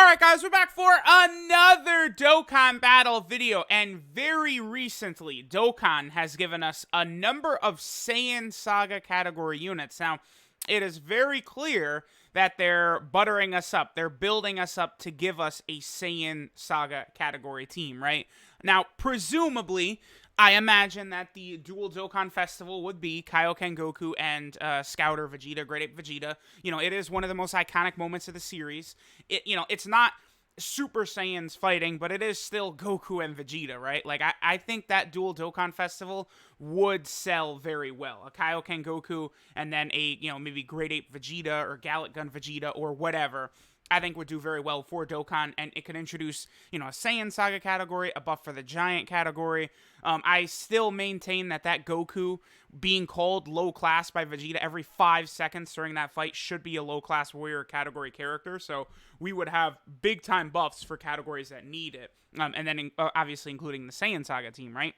Alright guys, we're back for another Dokkan battle video, and very recently, Dokkan has given us a number of Saiyan Saga category units. Now, it is very clear that they're buttering us up, they're building us up to give us a Saiyan Saga category team, right? Now, presumably, I imagine that the dual Dokkan Festival would be Kaio-Ken Goku and Scouter Vegeta, Great Ape Vegeta. You know, it is one of the most iconic moments of the series. It's not Super Saiyans fighting, but it is still Goku and Vegeta, right? Like, I think that dual Dokkan Festival would sell very well. A Kaio-Ken Goku and then maybe Great Ape Vegeta or Gallic Gun Vegeta or whatever, I think would do very well for Dokkan, and it could introduce, a Saiyan Saga category, a buff for the Giant category. I still maintain that Goku being called low class by Vegeta every 5 seconds during that fight should be a low class warrior category character, so we would have big time buffs for categories that need it, and then obviously including the Saiyan Saga team, right?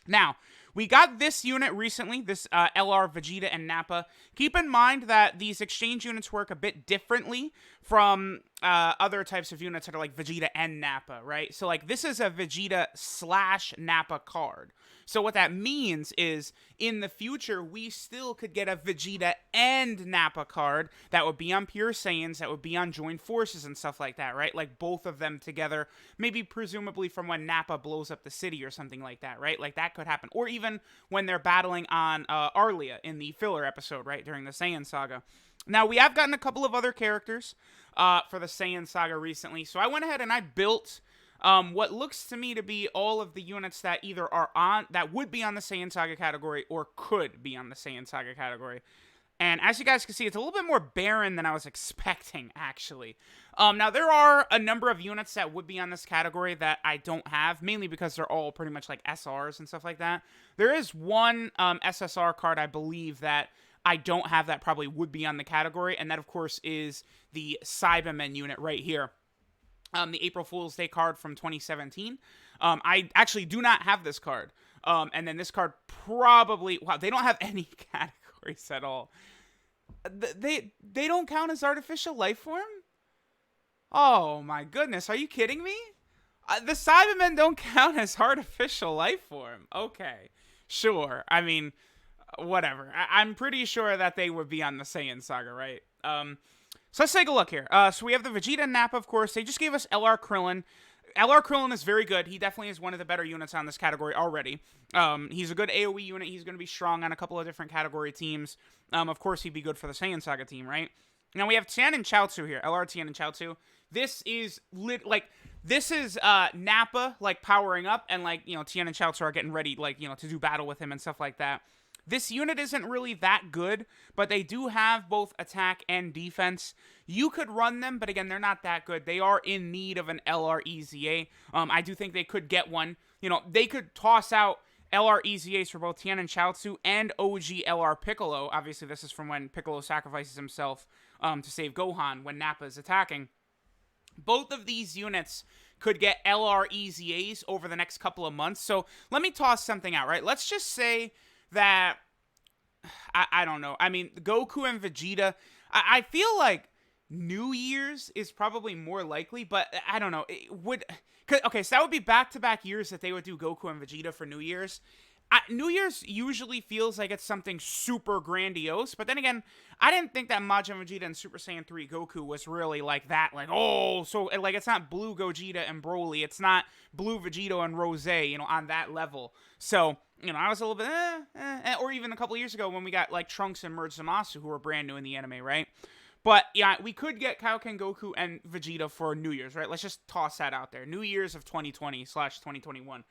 Now, we got this unit recently, this LR Vegeta and Nappa. Keep in mind that these exchange units work a bit differently from other types of units that are like Vegeta and Nappa, right? So, like, this is a Vegeta / Nappa card. So what that means is, in the future, we still could get a Vegeta and Nappa card that would be on Pure Saiyans, that would be on Joined Forces and stuff like that, right? Like, both of them together, maybe presumably from when Nappa blows up the city or something like that, right? Like, that could happen. Or even when they're battling on Arlia in the filler episode, right, during the Saiyan Saga. Now, we have gotten a couple of other characters for the Saiyan Saga recently, so I went ahead and I built what looks to me to be all of the units that either are on, that would be on the Saiyan Saga category or could be on the Saiyan Saga category. And as you guys can see, it's a little bit more barren than I was expecting, actually. Now, there are a number of units that would be on this category that I don't have, mainly because they're all pretty much like SRs and stuff like that. There is one SSR card, I believe, that I don't have that probably would be on the category, and that, of course, is the Cybermen unit right here. The April Fool's Day card from 2017. I actually do not have this card. And then this card probably... Wow, they don't have any categories at all. They don't count as artificial life form? Oh my goodness, are you kidding me? The Cybermen don't count as artificial life form. Okay, sure. I mean, whatever. I'm pretty sure that they would be on the Saiyan Saga, right? So let's take a look here. So we have the Vegeta and Nappa, of course. They just gave us LR Crillon. LR Crillon is very good. He definitely is one of the better units on this category already. He's a good AoE unit. He's going to be strong on a couple of different category teams. Of course, he'd be good for the Saiyan Saga team, right? Now we have Tian and Chaozu here. LR Tian and Chaozu. This is Nappa, like, powering up, and, like, Tian and Chaozu are getting ready, like, to do battle with him and stuff like that. This unit isn't really that good, but they do have both attack and defense. You could run them, but again, they're not that good. They are in need of an LR EZA. I do think they could get one. They could toss out LR EZAs for both Tian and Chaozu and OG LR Piccolo. Obviously, this is from when Piccolo sacrifices himself to save Gohan when Nappa is attacking. Both of these units could get LR EZAs over the next couple of months. So let me toss something out, right? Let's just say that, I don't know. I mean, Goku and Vegeta, I feel like New Year's is probably more likely, but I don't know. Okay, so that would be back-to-back years that they would do Goku and Vegeta for New Year's. New Year's usually feels like it's something super grandiose, but then again, I didn't think that Majin Vegeta and Super Saiyan 3 Goku was really like that, like, oh, so, like, it's not Blue Gogeta and Broly, it's not Blue Vegito and Rose, on that level. So, I was a little bit, or even a couple years ago when we got, like, Trunks and Merge Zamasu, who were brand new in the anime, right? But, yeah, we could get Kaio-Ken Goku and Vegeta for New Year's, right? Let's just toss that out there. New Year's of 2020/2021.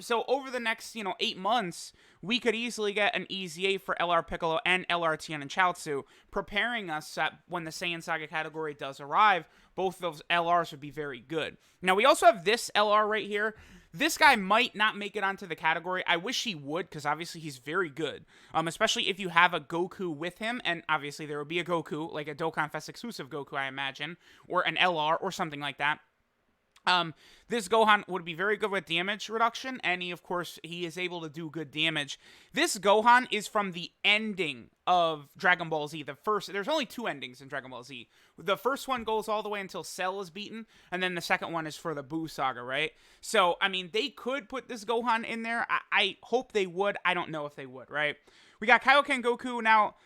So over the next, 8 months, we could easily get an EZA for LR Piccolo and LR Tian and Chaozu, preparing us that when the Saiyan Saga category does arrive, both of those LRs would be very good. Now, we also have this LR right here. This guy might not make it onto the category. I wish he would, because obviously he's very good. Especially if you have a Goku with him, and obviously there would be a Goku, like a Dokkan Fest exclusive Goku, I imagine, or an LR, or something like that. This Gohan would be very good with damage reduction, and of course, he is able to do good damage. This Gohan is from the ending of Dragon Ball Z. There's only 2 endings in Dragon Ball Z. The first one goes all the way until Cell is beaten, and then the second one is for the Buu Saga, right? So, I mean, they could put this Gohan in there. I hope they would. I don't know if they would, right? We got Kaio-Ken Goku. Now,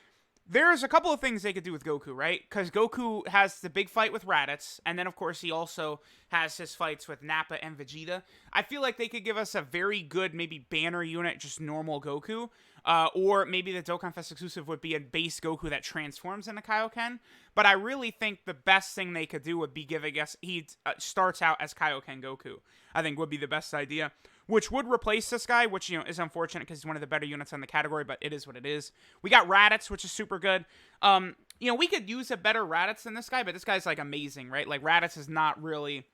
there's a couple of things they could do with Goku, right? Because Goku has the big fight with Raditz, and then, of course, he also has his fights with Nappa and Vegeta. I feel like they could give us a very good, maybe, banner unit, just normal Goku. Or maybe the Dokkan Fest exclusive would be a base Goku that transforms into Kaio-Ken. But I really think the best thing they could do would be giving us, he starts out as Kaio-Ken Goku. I think would be the best idea, which would replace this guy, which, you know, is unfortunate because he's one of the better units on the category, but it is what it is. We got Raditz, which is super good. You know, we could use a better Raditz than this guy, but this guy's, like, amazing, right? Like, Raditz is not really,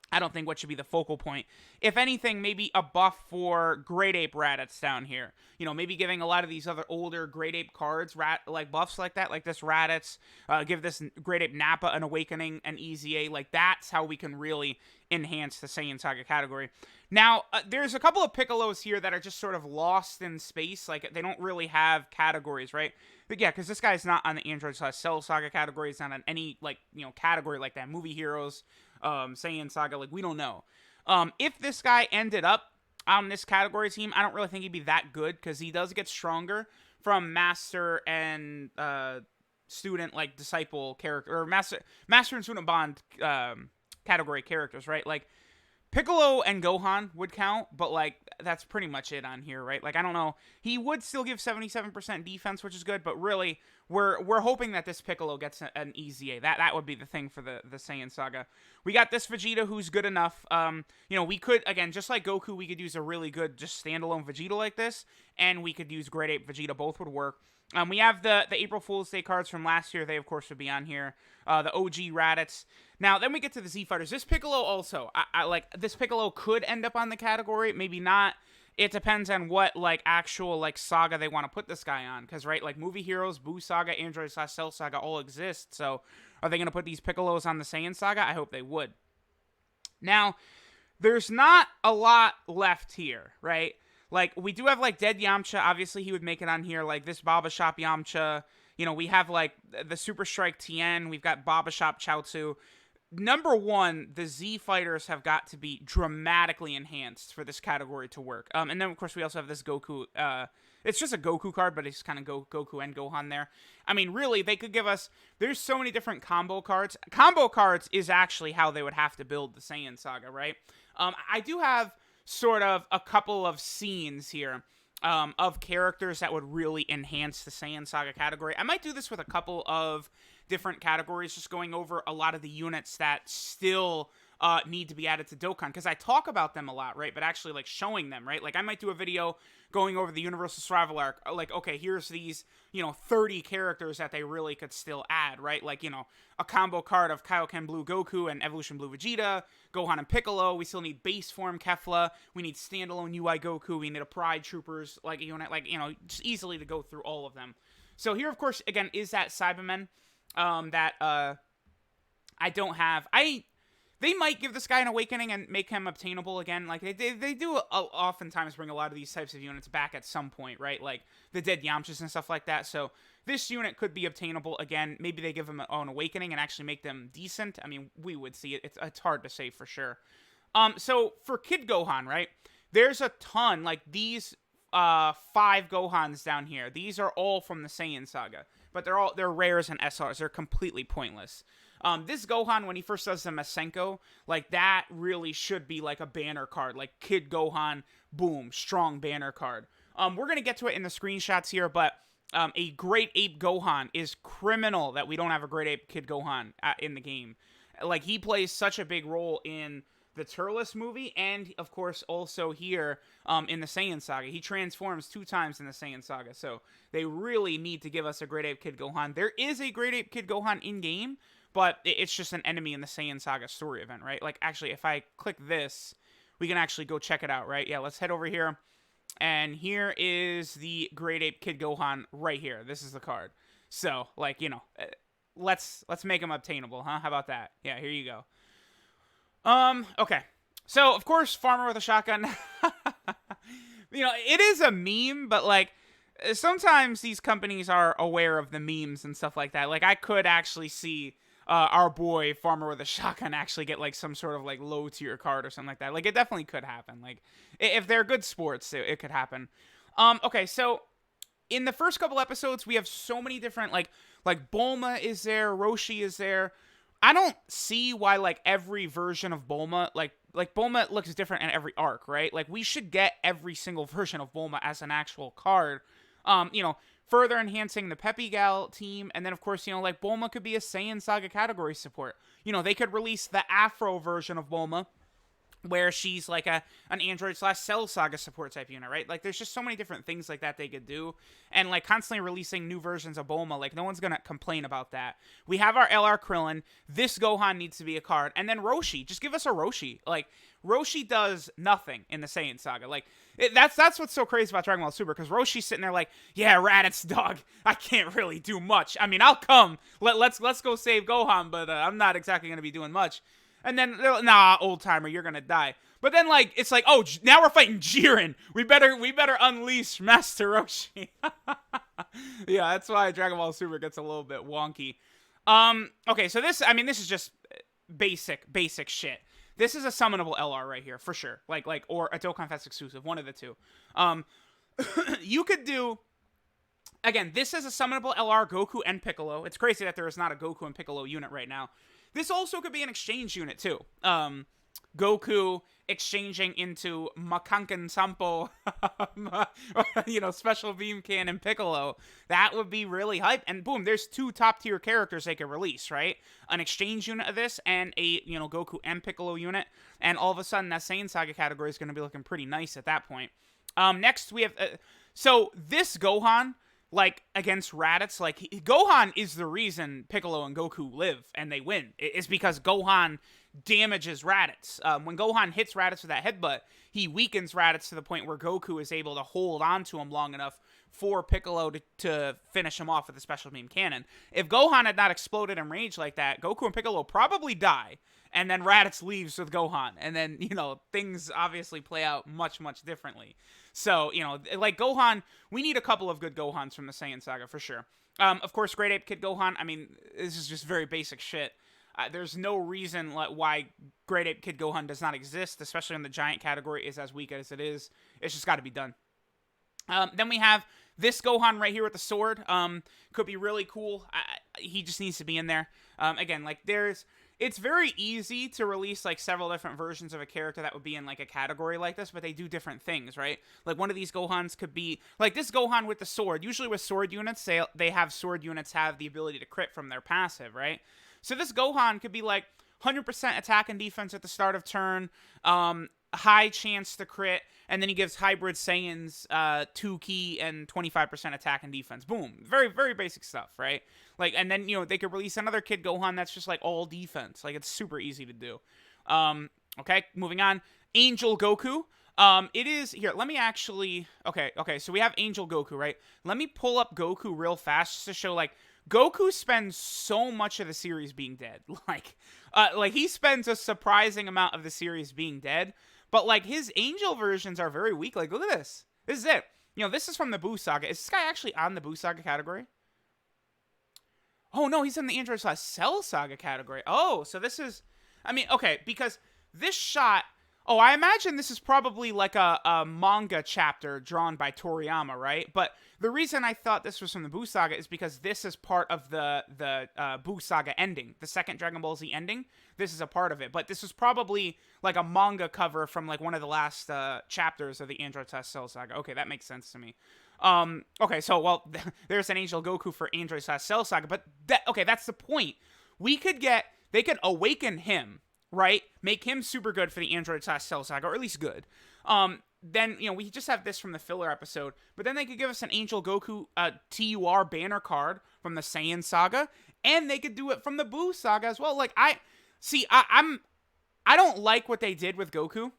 I don't think, what should be the focal point. If anything, maybe a buff for Great Ape Raditz down here. You know, maybe giving a lot of these other older Great Ape cards, like buffs like that, like this Raditz, give this Great Ape Nappa an Awakening, an Easy A. Like, that's how we can really enhance the Saiyan Saga category. Now, there's a couple of Piccolos here that are just sort of lost in space. Like, they don't really have categories, right? But yeah, because this guy's not on the Android/Cell Saga category. He's not on any, like, you know, category like that. Movie Heroes, Saiyan Saga, like, we don't know. If this guy ended up on this category team, I don't really think he'd be that good, because he does get stronger from master and student, like, disciple character, or master and student bond category characters, right? Like, Piccolo and Gohan would count, but, like, that's pretty much it on here, right? Like, I don't know. He would still give 77% defense, which is good, but really, we're hoping that this Piccolo gets an easy A. That would be the thing for the Saiyan Saga. We got this Vegeta, who's good enough. You know, we could, again, just like Goku, we could use a really good, just standalone Vegeta like this, and we could use Great Ape Vegeta. Both would work. We have the April Fool's Day cards from last year. They, of course, would be on here. The OG Raditz. Now, then we get to the Z Fighters. This Piccolo also, I like, this Piccolo could end up on the category. Maybe not. It depends on what, like, actual, like, saga they want to put this guy on. Because, right, like, Movie Heroes, Buu Saga, Android/Cell Saga all exist. So, are they going to put these Piccolos on the Saiyan Saga? I hope they would. Now, there's not a lot left here, right? Like, we do have, like, Dead Yamcha. Obviously, he would make it on here. Like, this Baba Shop Yamcha. You know, we have, like, the Super Strike Tien. We've got Baba Shop Chaozu. Number one, the Z Fighters have got to be dramatically enhanced for this category to work. And then, of course, we also have this Goku. It's just a Goku card, but it's kind of Goku and Gohan there. I mean, really, they could give us... There's so many different combo cards. Combo cards is actually how they would have to build the Saiyan Saga, right? I do have sort of a couple of scenes here of characters that would really enhance the Saiyan Saga category. I might do this with a couple of different categories, just going over a lot of the units that still need to be added to Dokkan, because I talk about them a lot, right? But actually, like, showing them, right? Like, I might do a video going over the Universal Survival Arc, like, okay, here's these, you know, 30 characters that they really could still add, right? Like, you know, a combo card of Kaio-Ken Blue Goku and Evolution Blue Vegeta, Gohan and Piccolo. We still need base form Kefla. We need standalone UI Goku. We need a Pride Troopers, like, a unit, like, you know, just easily to go through all of them. So here, of course, again, is that Cyberman that I don't have. They might give this guy an Awakening and make him obtainable again. Like, they do oftentimes bring a lot of these types of units back at some point, right? Like, the Dead Yamchas and stuff like that. So, this unit could be obtainable again. Maybe they give him an Awakening and actually make them decent. I mean, we would see it. It's hard to say for sure. So, for Kid Gohan, right? There's a ton. Like, these 5 Gohans down here. These are all from the Saiyan Saga. But they're rares and SRs. They're completely pointless. This Gohan, when he first does the Masenko, like, that really should be, like, a banner card. Like, Kid Gohan, boom, strong banner card. We're going to get to it in the screenshots here, but a Great Ape Gohan is criminal that we don't have a Great Ape Kid Gohan in the game. Like, he plays such a big role in the Turles movie, and, of course, also here in the Saiyan Saga. He transforms 2 times in the Saiyan Saga, so they really need to give us a Great Ape Kid Gohan. There is a Great Ape Kid Gohan in-game, but it's just an enemy in the Saiyan Saga story event, right? Like, actually, if I click this, we can actually go check it out, right? Yeah, let's head over here, and here is the Great Ape Kid Gohan right here. This is the card. So, like, you know, let's make him obtainable, huh? How about that? Yeah, here you go. Okay. So, of course, Farmer with a Shotgun. It is a meme, but, like, sometimes these companies are aware of the memes and stuff like that. Like, I could actually see our boy Farmer with a Shotgun actually get, like, some sort of, like, low-tier card or something like that. Like, it definitely could happen. Like, if they're good sports, it could happen. Okay, so in the first couple episodes, we have so many different, like Bulma is there, Roshi is there. I don't see why, like, every version of Bulma, like Bulma looks different in every arc, right? Like, we should get every single version of Bulma as an actual card. Further enhancing the Peppy Gal team, and then, of course, like, Bulma could be a Saiyan Saga category support. They could release the Afro version of Bulma, where she's like an Android/Cell Saga support type unit, right? Like, there's just so many different things like that they could do, and, like, constantly releasing new versions of Bulma, like, no one's gonna complain about that. We have our LR Crillon. This Gohan needs to be a card, and then Roshi. Just give us a Roshi. Like, Roshi does nothing in the Saiyan Saga. Like, that's what's so crazy about Dragon Ball Super, because Roshi's sitting there like, yeah, Raditz, dog, I can't really do much. I mean, I'll come. Let's go save Gohan, but I'm not exactly gonna be doing much. And then, nah, old timer, you're gonna die. But then, like, it's like, oh, now we're fighting Jiren. We better unleash Master Roshi. Yeah, that's why Dragon Ball Super gets a little bit wonky. Okay, so this is just basic shit. This is a summonable LR right here, for sure. Like, or a Dokkan Fest exclusive, one of the two. You could do, again, this is a summonable LR, Goku and Piccolo. It's crazy that there is not a Goku and Piccolo unit right now. This also could be an exchange unit, too. Goku exchanging into Makanken Sampo, Special Beam Cannon Piccolo. That would be really hype. And boom, there's two top-tier characters they could release, right? An exchange unit of this and a, Goku and Piccolo unit. And all of a sudden, that Saiyan Saga category is going to be looking pretty nice at that point. Next, we have... so, this Gohan, like, against Raditz, like, Gohan is the reason Piccolo and Goku live and they win. It's because Gohan damages Raditz. When Gohan hits Raditz with that headbutt, he weakens Raditz to the point where Goku is able to hold on to him long enough for Piccolo to finish him off with a special beam cannon. If Gohan had not exploded in rage like that, Goku and Piccolo probably die. And then Raditz leaves with Gohan. And then, things obviously play out much, much differently. So, like Gohan, we need a couple of good Gohans from the Saiyan Saga for sure. Of course, Great Ape Kid Gohan, I mean, this is just very basic shit. There's no reason why Great Ape Kid Gohan does not exist, especially when the giant category is as weak as it is. It's just got to be done. Then we have this Gohan right here with the sword. Could be really cool. He just needs to be in there. Again, like, it's very easy to release, like, several different versions of a character that would be in, like, a category like this, but they do different things, right? Like, one of these Gohans could be, like, this Gohan with the sword. Usually with sword units, they have sword units have the ability to crit from their passive, right? So this Gohan could be, like, 100% attack and defense at the start of turn, high chance to crit, and then he gives Hybrid Saiyans 2 ki and 25% attack and defense. Boom. Very, very basic stuff, right? Like, and then, they could release another Kid Gohan that's just, like, all defense. Like, it's super easy to do. Okay, moving on. Angel Goku. It is, here, let me actually, okay, so we have Angel Goku, right? Let me pull up Goku real fast just to show, like, Goku spends so much of the series being dead. Like, he spends a surprising amount of the series being dead. But, like, his Angel versions are very weak. Like, look at this. This is it. This is from the Buu Saga. Is this guy actually on the Buu Saga category? Oh, no, he's in the Android/Cell Saga category. Oh, so this is... I mean, okay, because this shot... Oh, I imagine this is probably like a manga chapter drawn by Toriyama, right? But the reason I thought this was from the Buu Saga is because this is part of the Buu Saga ending, the second Dragon Ball Z ending. This is a part of it, but this was probably like a manga cover from like one of the last chapters of the Android/Cell Saga. Okay, that makes sense to me. Okay, so well, there's an Angel Goku for Android/Cell Saga, but that's the point. They could awaken him. Right? Make him super good for the Android/Cell Saga, or at least good. Then, we just have this from the filler episode, but then they could give us an Angel Goku TUR banner card from the Saiyan Saga, and they could do it from the Buu Saga as well. Like, I don't like what they did with Goku.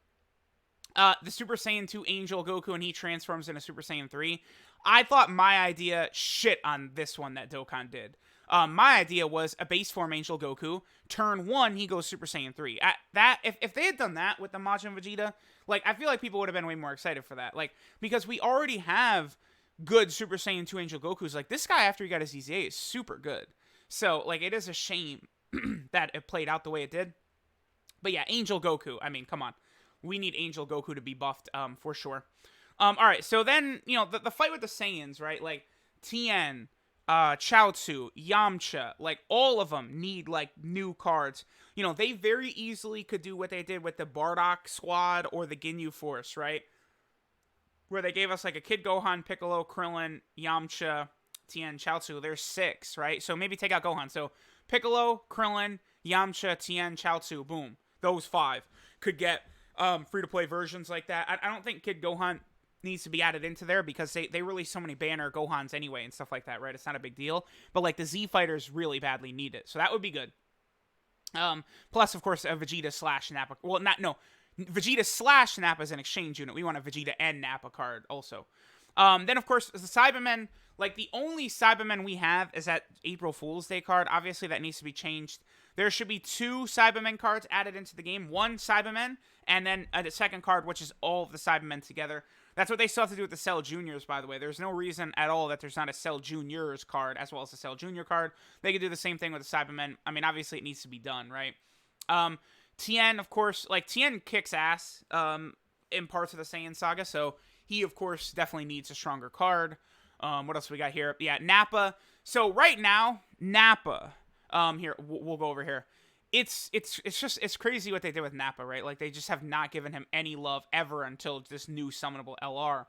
The Super Saiyan 2 Angel Goku, and he transforms into Super Saiyan 3. I thought my idea shit on this one that Dokkan did. My idea was a base form Angel Goku. Turn 1, he goes Super Saiyan 3. If they had done that with the Majin Vegeta, like, I feel like people would have been way more excited for that. Like, because we already have good Super Saiyan 2 Angel Gokus. Like, this guy, after he got his EZA, is super good. So, like, it is a shame that it played out the way it did. But yeah, Angel Goku. I mean, come on. We need Angel Goku to be buffed, for sure. Alright, so then, the fight with the Saiyans, right? Like, Tien, Chaozu, Yamcha, like, all of them need, like, new cards. They very easily could do what they did with the Bardock squad or the Ginyu Force, right? Where they gave us, like, a Kid Gohan, Piccolo, Krillin, Yamcha, Tien, Chaozu. There's 6, right? So maybe take out Gohan. So Piccolo, Krillin, Yamcha, Tien, Chaozu, boom. Those 5 could get free-to-play versions like that. I don't think Kid Gohan needs to be added into there because they release so many banner Gohans anyway and stuff like that, right? It's not a big deal. But, like, the Z fighters really badly need it. So that would be good. Plus, of course, a Vegeta slash Nappa. Well, Vegeta slash Nappa is an exchange unit. We want a Vegeta and Nappa card also. Then, of course, the Cybermen. Like, the only Cybermen we have is that April Fool's Day card. Obviously, that needs to be changed. There should be 2 Cybermen cards added into the game. 1 Cybermen, and then a second card, which is all of the Cybermen together. That's what they still have to do with the Cell Juniors, by the way. There's no reason at all that there's not a Cell Juniors card as well as a Cell Junior card. They could do the same thing with the Cybermen. I mean, obviously, it needs to be done, right? Tien, of course, like, Tien kicks ass in parts of the Saiyan Saga, so he, of course, definitely needs a stronger card. What else we got here? Yeah, Nappa. So right now, Nappa. Here we'll go over here. It's crazy what they did with Nappa, right? Like, they just have not given him any love ever until this new summonable LR.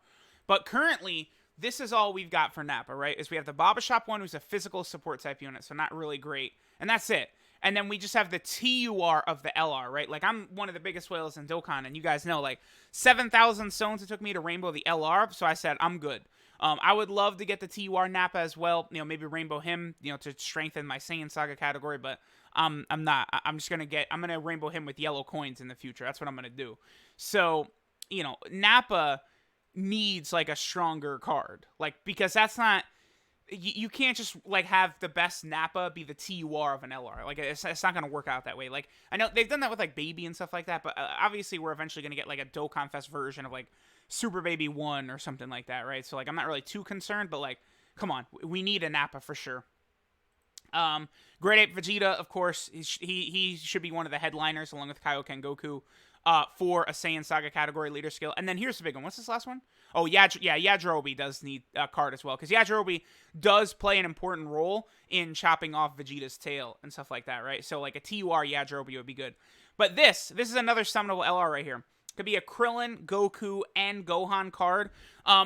But currently, this is all we've got for Nappa, right? Is we have the Baba Shop one, who's a physical support type unit, so not really great, and that's it. And then we just have the TUR of the LR, right? Like, I'm one of the biggest whales in Dokkan, and you guys know, like, 7,000 stones it took me to rainbow the LR, so I said, I'm good. I would love to get the TUR Nappa as well, maybe rainbow him, to strengthen my Saiyan Saga category, but I'm not. I'm going to rainbow him with yellow coins in the future. That's what I'm going to do. So, Nappa needs, like, a stronger card, like, because that's not, you can't just, like, have the best Nappa be the TUR of an LR. Like, it's not going to work out that way. Like, I know they've done that with, like, Baby and stuff like that, but obviously we're eventually going to get, like, a Dokkan Fest version of, like, Super Baby 1 or something like that, right? So, like, I'm not really too concerned, but, like, come on. We need a Nappa for sure. Great Ape Vegeta, of course, he should be one of the headliners along with Kaio-Ken Goku for a Saiyan Saga category leader skill. And then here's the big one. What's this last one? Oh, Yajirobe does need a card as well, because Yajirobe does play an important role in chopping off Vegeta's tail and stuff like that, right? So, like, a TUR Yajirobe would be good. But this is another summonable LR right here. Could be a Krillin, Goku, and Gohan card.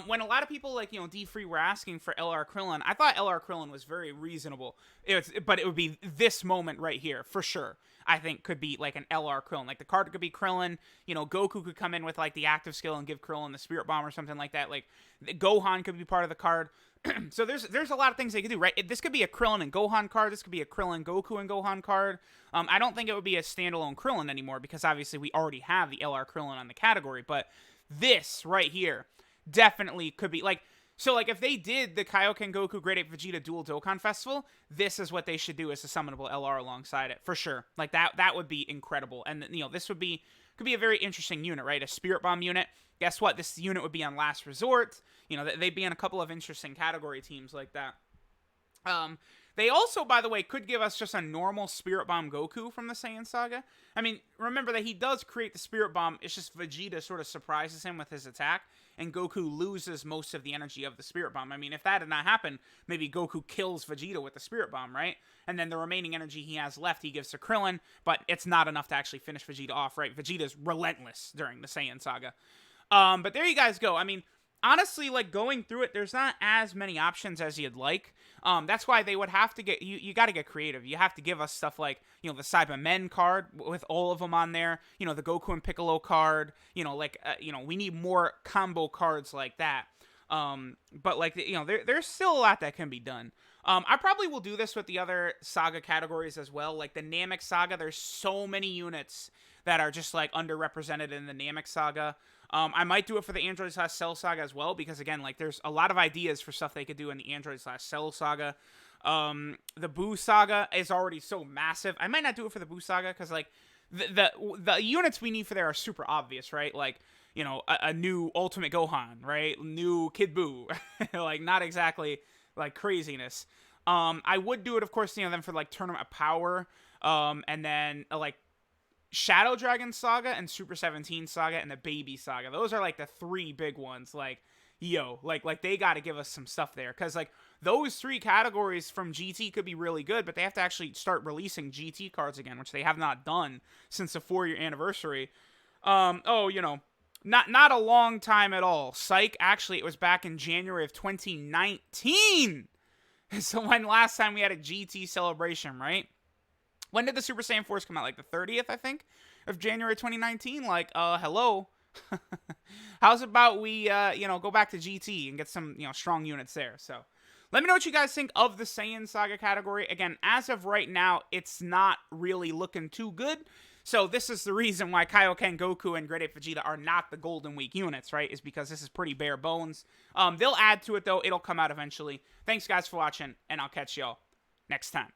When a lot of people, like, D-Free were asking for LR Krillin, I thought LR Krillin was very reasonable. But it would be this moment right here, for sure. I think could be, like, an LR Krillin. Like, the card could be Krillin. Goku could come in with, like, the active skill and give Krillin the Spirit Bomb or something like that. Like, Gohan could be part of the card. So there's a lot of things they could do, right? This could be a Krillin and Gohan card. This could be a Krillin, Goku, and Gohan card. I don't think it would be a standalone Krillin anymore because obviously we already have the LR Krillin on the category. But this right here definitely could be, like, so, like, if they did the Kaio-Ken Goku Great Ape Vegeta Dual Dokkan Festival, this is what they should do as a summonable LR alongside it, for sure. Like, that would be incredible. And, this could be a very interesting unit, right? A Spirit Bomb unit. Guess what? This unit would be on Last Resort. They'd be in a couple of interesting category teams like that. They also, by the way, could give us just a normal Spirit Bomb Goku from the Saiyan Saga. I mean, remember that he does create the Spirit Bomb. It's just Vegeta sort of surprises him with his attack, and Goku loses most of the energy of the Spirit Bomb. I mean, if that did not happen, maybe Goku kills Vegeta with the Spirit Bomb, right? And then the remaining energy he has left, he gives to Krillin, but it's not enough to actually finish Vegeta off, right? Vegeta's relentless during the Saiyan Saga. But there you guys go. I mean, honestly, like, going through it, there's not as many options as you'd like. That's why they would have to get, you got to get creative. You have to give us stuff like, the Cybermen card with all of them on there, the Goku and Piccolo card, we need more combo cards like that. But, like, there's still a lot that can be done. I probably will do this with the other Saga categories as well. Like, the Namek Saga, there's so many units that are just, like, underrepresented in the Namek Saga. I might do it for the Android/Cell Saga as well, because, again, like, there's a lot of ideas for stuff they could do in the Android/Cell Saga. The Buu Saga is already so massive. I might not do it for the Buu Saga because like the units we need for there are super obvious, right? Like, you know, a new Ultimate Gohan, right? New Kid Buu, like not exactly like craziness. I would do it, of course, you know, then for like Tournament of Power, and then like Shadow Dragon Saga and Super 17 Saga and the Baby Saga. Those are like the three big ones. Like, yo, like they got to give us some stuff there, because like those three categories from GT could be really good, but they have to actually start releasing GT cards again, which they have not done since the 4-year anniversary. Oh, you know, not a long time at all. Psych, actually, it was back in January of 2019. So when last time we had a GT celebration, right? When did the Super Saiyan 4s come out? Like the 30th, I think, of January 2019? Like, hello? How's about we, you know, go back to GT and get some, you know, strong units there? So let me know what you guys think of the Saiyan Saga category. Again, as of right now, it's not really looking too good. So this is the reason why Kaio-Ken Goku and Great Ape Vegeta are not the Golden Week units, right? Is because this is pretty bare bones. They'll add to it, though. It'll come out eventually. Thanks, guys, for watching, and I'll catch y'all next time.